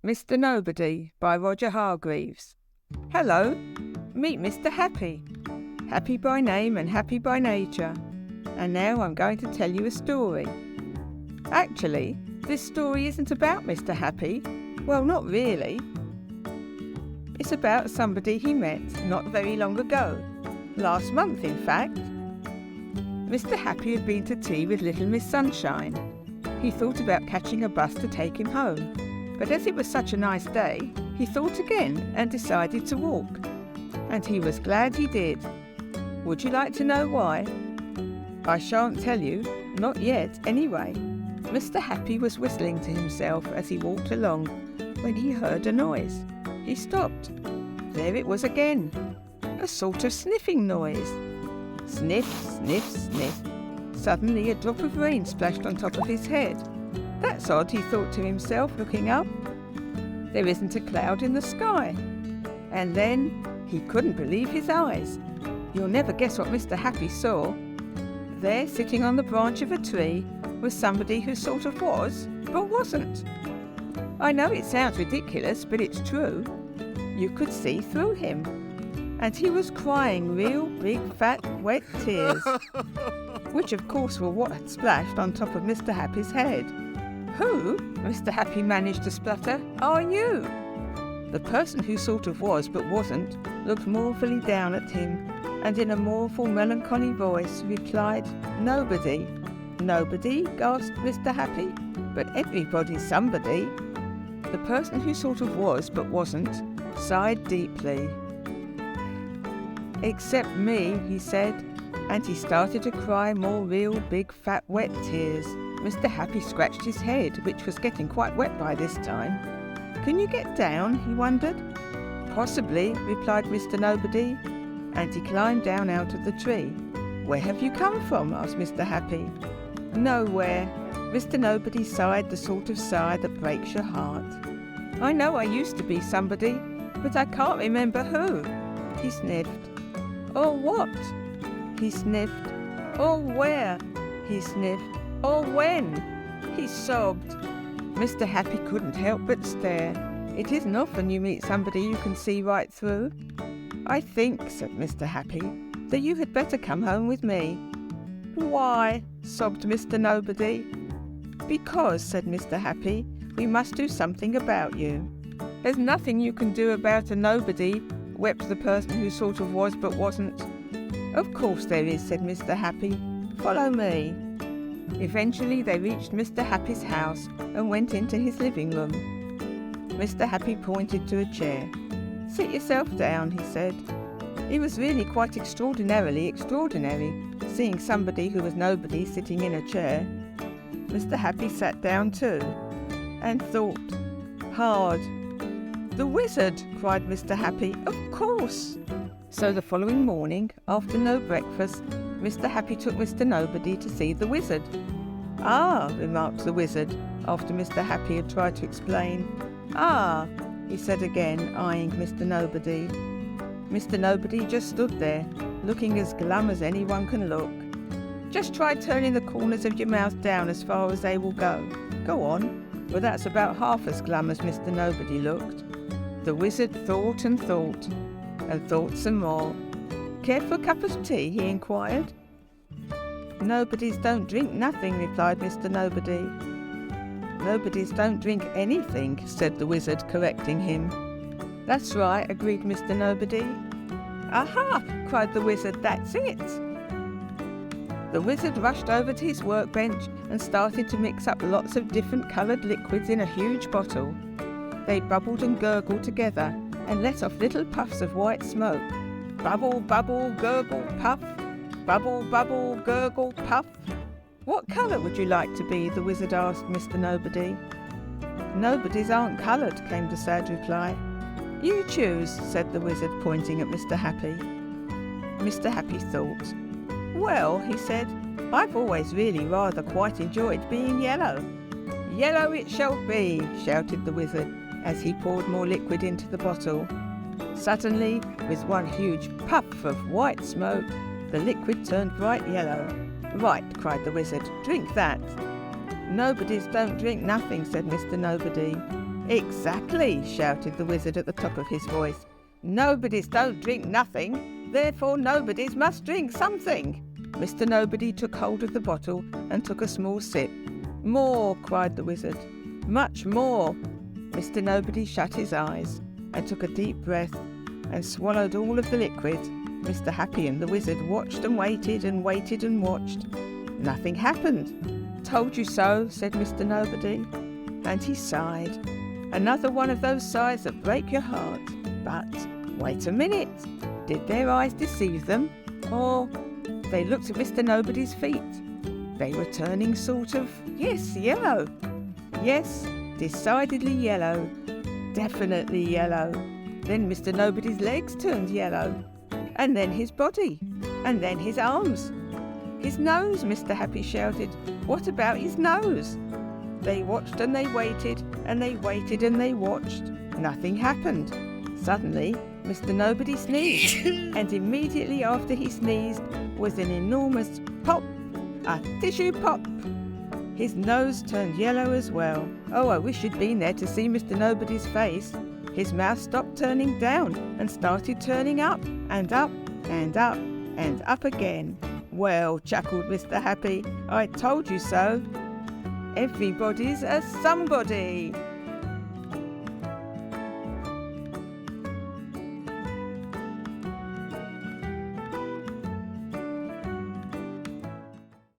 Mr. Nobody by Roger Hargreaves. Hello, meet Mr. Happy. Happy by name and happy by nature. And now I'm going to tell you a story. Actually, this story isn't about Mr. Happy. Well, not really. It's about somebody he met not very long ago. Last month, in fact. Mr. Happy had been to tea with little Miss Sunshine. He thought about catching a bus to take him home. But as it was such a nice day, he thought again and decided to walk. And he was glad he did. Would you like to know why? I shan't tell you, not yet anyway. Mr. Happy was whistling to himself as he walked along when he heard a noise. He stopped. There it was again, a sort of sniffing noise. Sniff, sniff, sniff. Suddenly a drop of rain splashed on top of his head. That's odd, he thought to himself, looking up. There isn't a cloud in the sky. And then he couldn't believe his eyes. You'll never guess what Mr. Happy saw. There, sitting on the branch of a tree, was somebody who sort of was, but wasn't. I know it sounds ridiculous, but it's true. You could see through him. And he was crying real big, fat, wet tears, which of course were what had splashed on top of Mr. Happy's head. Who, Mr. Happy managed to splutter, are you? The person who sort of was but wasn't looked mournfully down at him and in a mournful, melancholy voice replied, Nobody. Nobody? Gasped Mr. Happy. But everybody's somebody. The person who sort of was but wasn't sighed deeply. Except me, he said, and he started to cry more real big, fat, wet tears. Mr. Happy scratched his head, which was getting quite wet by this time. Can you get down? He wondered. Possibly, replied Mr. Nobody, and he climbed down out of the tree. Where have you come from? Asked Mr. Happy. Nowhere. Mr. Nobody sighed the sort of sigh that breaks your heart. I know I used to be somebody, but I can't remember who. He sniffed. Or what? He sniffed. Or where? He sniffed. Or when? He sobbed. Mr. Happy couldn't help but stare. It isn't often you meet somebody you can see right through. I think, said Mr. Happy, that you had better come home with me. Why? Sobbed Mr. Nobody. Because, said Mr. Happy, we must do something about you. There's nothing you can do about a nobody, wept the person who sort of was but wasn't. Of course there is, said Mr. Happy. Follow me. Eventually they reached Mr. Happy's house and went into his living room. Mr. Happy pointed to a chair. Sit yourself down, he said. It was really quite extraordinary, seeing somebody who was nobody sitting in a chair. Mr. Happy sat down too, and thought hard. The wizard, cried Mr. Happy. Of course. So the following morning, after no breakfast, Mr. Happy took Mr. Nobody to see the wizard. Ah, remarked the wizard, after Mr. Happy had tried to explain. Ah, he said again, eyeing Mr. Nobody. Mr. Nobody just stood there, looking as glum as anyone can look. Just try turning the corners of your mouth down as far as they will go. Go on. Well, that's about half as glum as Mr. Nobody looked. The wizard thought and thought, and thought some more. Care for a cup of tea? He inquired. Nobodies don't drink nothing, replied Mr. Nobody. Nobodies don't drink anything, said the wizard, correcting him. That's right, agreed Mr. Nobody. Aha, cried the wizard, that's it. The wizard rushed over to his workbench and started to mix up lots of different coloured liquids in a huge bottle. They bubbled and gurgled together and let off little puffs of white smoke. Bubble, bubble, gurgle, puff. Bubble, bubble, gurgle, puff. What colour would you like to be? The wizard asked Mr. Nobody. Nobodies aren't coloured, came the sad reply. You choose, said the wizard, pointing at Mr. Happy. Mr. Happy thought. Well, he said, I've always really rather quite enjoyed being yellow. Yellow it shall be, shouted the wizard, as he poured more liquid into the bottle. Suddenly, with one huge puff of white smoke, the liquid turned bright yellow. Right, cried the wizard, drink that. Nobodies don't drink nothing, said Mr. Nobody. "Exactly," shouted the wizard at the top of his voice. "Nobodies don't drink nothing, therefore nobodies must drink something." Mr. Nobody took hold of the bottle and took a small sip. "More," cried the wizard. "Much more." Mr. Nobody shut his eyes and took a deep breath and swallowed all of the liquid. Mr. Happy and the wizard watched and waited and waited and watched. Nothing happened. "Told you so," said Mr. Nobody. And he sighed. Another one of those sighs that break your heart. But wait a minute. Did their eyes deceive them? Or they looked at Mr. Nobody's feet. They were turning sort of, yellow. Yes, decidedly yellow. Definitely yellow. Then Mr. Nobody's legs turned yellow. And then his body. And then his arms. "His nose," Mr. Happy shouted. "What about his nose?" They watched and they waited, and they waited and they watched. Nothing happened. Suddenly, Mr. Nobody sneezed, and immediately after he sneezed was an enormous pop, a tissue pop. His nose turned yellow as well. Oh, I wish you'd been there to see Mr. Nobody's face. His mouth stopped turning down and started turning up and up and up and up again. "Well," chuckled Mr. Happy, "I told you so. Everybody's a somebody."